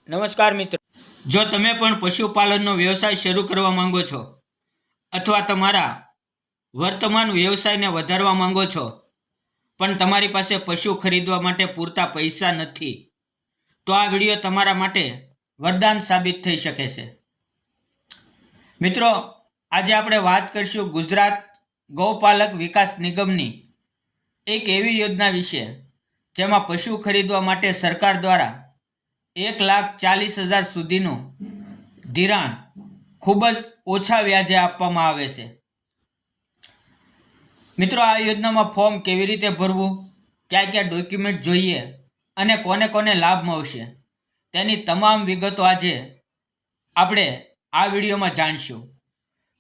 નમસ્કાર મિત્રો, જો તમે પણ પશુપાલનનો વ્યવસાય શરૂ કરવા માંગો છો અથવા તમારા વર્તમાન વ્યવસાયને વધારવા માંગો છો પણ તમારી પાસે પશુ ખરીદવા માટે પૂરતા પૈસા નથી, તો આ વિડીયો તમારા માટે વરદાન સાબિત થઈ શકે છે. મિત્રો, આજે આપણે વાત કરીશું ગુજરાત ગૌપાલક વિકાસ નિગમની એક એવી યોજના વિશે જેમાં પશુ ખરીદવા માટે સરકાર દ્વારા 1,40,000 સુધીનું ધિરાણ ખૂબ જ ઓછા વ્યાજે આપવામાં આવે છે. મિત્રો, આ યોજનામાં ફોર્મ કેવી રીતે ભરવું, કયા કયા ડોક્યુમેન્ટ જોઈએ અને કોને કોને લાભ મળશે તેની તમામ વિગતો આજે આપણે આ વિડીયોમાં જાણીશું.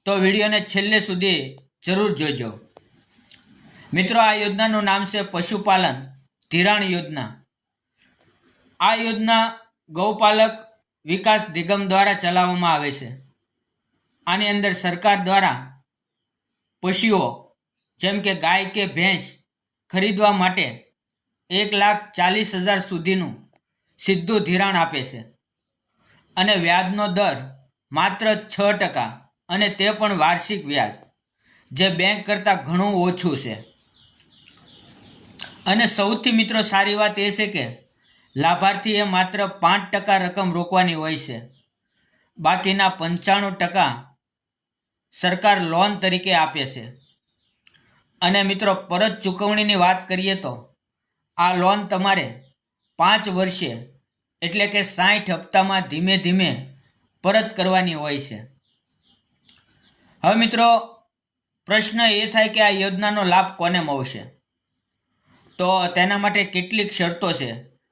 તો વિડીયોને છેલ્લે સુધી જરૂર જોજો. મિત્રો, આ યોજનાનું નામ છે પશુપાલન ધિરાણ યોજના. આ યોજના ગૌપાલક વિકાસ નિગમ દ્વારા ચલાવવામાં આવે છે. આની અંદર સરકાર દ્વારા પશુઓ જેમ કે ગાય કે ભેંસ ખરીદવા માટે 1,40,000 સુધીનું સીધું ધિરાણ આપે છે અને વ્યાજનો દર માત્ર 6% અને તે પણ વાર્ષિક વ્યાજ, જે બેંક કરતાં ઘણું ઓછું છે. અને સૌથી મિત્રો સારી વાત એ છે કે લાભાર્થીએ માત્ર 5% રકમ રોકવાની હોય છે. બાકીના 95% સરકાર લોન તરીકે આપે છે. અને મિત્રો, પરત ચૂકવણીની વાત કરીએ તો આ લોન તમારે 5 વર્ષે એટલે કે 60 હપ્તામાં ધીમે ધીમે પરત કરવાની હોય છે. હવે મિત્રો, પ્રશ્ન એ થાય કે આ યોજનાનો લાભ કોને મળશે? તો તેના માટે કેટલીક શરતો છે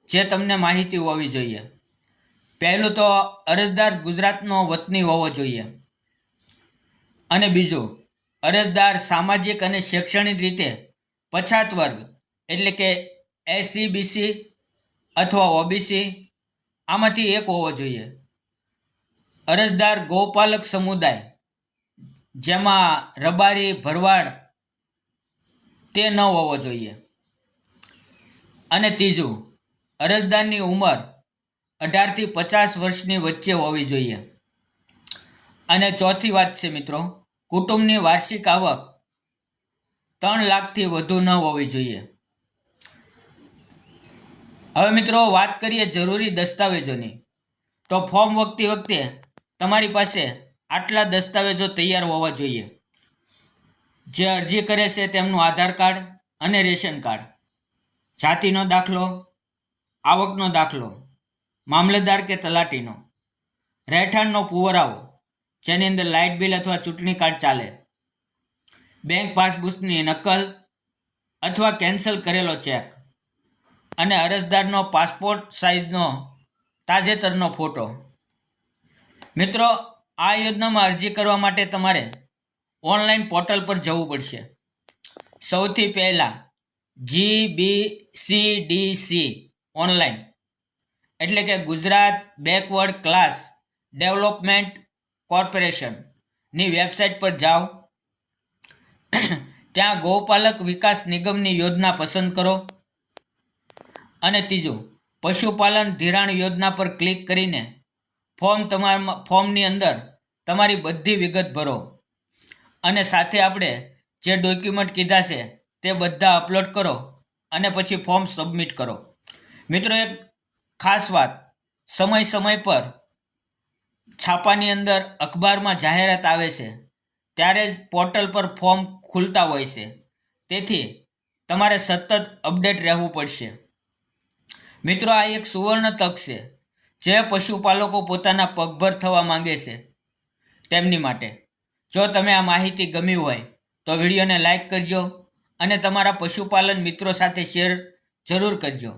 જે તમને માહિતી હોવી જોઈએ. પહેલું તો અરજદાર ગુજરાતનો વતની હોવો જોઈએ. અને બીજું, અરજદાર સામાજિક અને શૈક્ષણિક રીતે પછાત વર્ગ એટલે કે SC, BC અથવા OBC આમાંથી એક હોવો જોઈએ. અરજદાર ગૌપાલક સમુદાય જેમાં રબારી, ભરવાડ તે ન હોવો જોઈએ. અને ત્રીજું, અરજદારની ઉંમર 18 થી 50 વર્ષની વચ્ચે હોવી જોઈએ. અને ચોથી વાત છે મિત્રો, કુટુંબની વાર્ષિક આવક 3 લાખથી વધુ ન હોવી જોઈએ. હવે મિત્રો, વાત કરીએ જરૂરી દસ્તાવેજોની. તો ફોર્મ ભરતી વખતે તમારી પાસે આટલા દસ્તાવેજો તૈયાર હોવા જોઈએ. જે અરજી કરે છે તેમનું આધાર કાર્ડ અને રેશન કાર્ડ, જાતિનો દાખલો, આવકનો દાખલો, મામલતદાર કે તલાટીનો, રહેઠાણનો પુરાવો જેની અંદર લાઇટ બિલ અથવા ચૂંટણી કાર્ડ ચાલે, બેંક પાસબુકની નકલ અથવા કેન્સલ કરેલો ચેક, અને અરજદારનો પાસપોર્ટ સાઇઝનો તાજેતરનો ફોટો. મિત્રો, આ યોજનામાં અરજી કરવા માટે તમારે ઓનલાઈન પોર્ટલ પર જવું પડશે. સૌથી પહેલાં GBCDC ઓનલાઈન એટલે કે ગુજરાત બેકવર્ડ ક્લાસ ડેવલપમેન્ટ કોર્પોરેશનની વેબસાઇટ પર જાઓ. ત્યાં ગૌપાલક વિકાસ નિગમની યોજના પસંદ કરો. અને ત્રીજું, પશુપાલન ધિરાણ યોજના પર ક્લિક કરીને ફોર્મની અંદર તમારી બધી વિગત ભરો અને સાથે આપણે જે ડોક્યુમેન્ટ કીધા છે તે બધા અપલોડ કરો અને પછી ફોર્મ સબમિટ કરો. મિત્રો, એક ખાસ વાત, સમય પર છાપાની અંદર અખબારમાં જાહેરાત આવે છે ત્યારે જ પોર્ટલ પર ફોર્મ ખુલતા હોય છે. તેથી તમારે સતત અપડેટ રહેવું પડશે. મિત્રો, આ એક સુવર્ણ તક છે જે પશુપાલકો પોતાના પગભર થવા માંગે છે તેમની માટે. જો તમે આ માહિતી ગમી હોય તો વિડીયોને લાઈક કરજો અને તમારા પશુપાલન મિત્રો સાથે શેર જરૂર કરજો.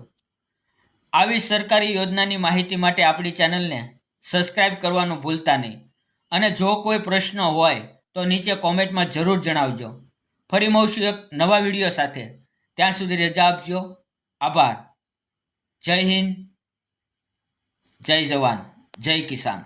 આવી સરકારી યોજનાની માહિતી માટે આપણી ચેનલને સબસ્ક્રાઈબ કરવાનું ભૂલતા નહીં. અને જો કોઈ પ્રશ્ન હોય તો નીચે કોમેન્ટમાં જરૂર જણાવજો. ફરી મળશું એક નવા વિડીયો સાથે. ત્યાં સુધી રજા આપજો. આભાર. જય હિન્દ, જય જવાન, જય કિસાન.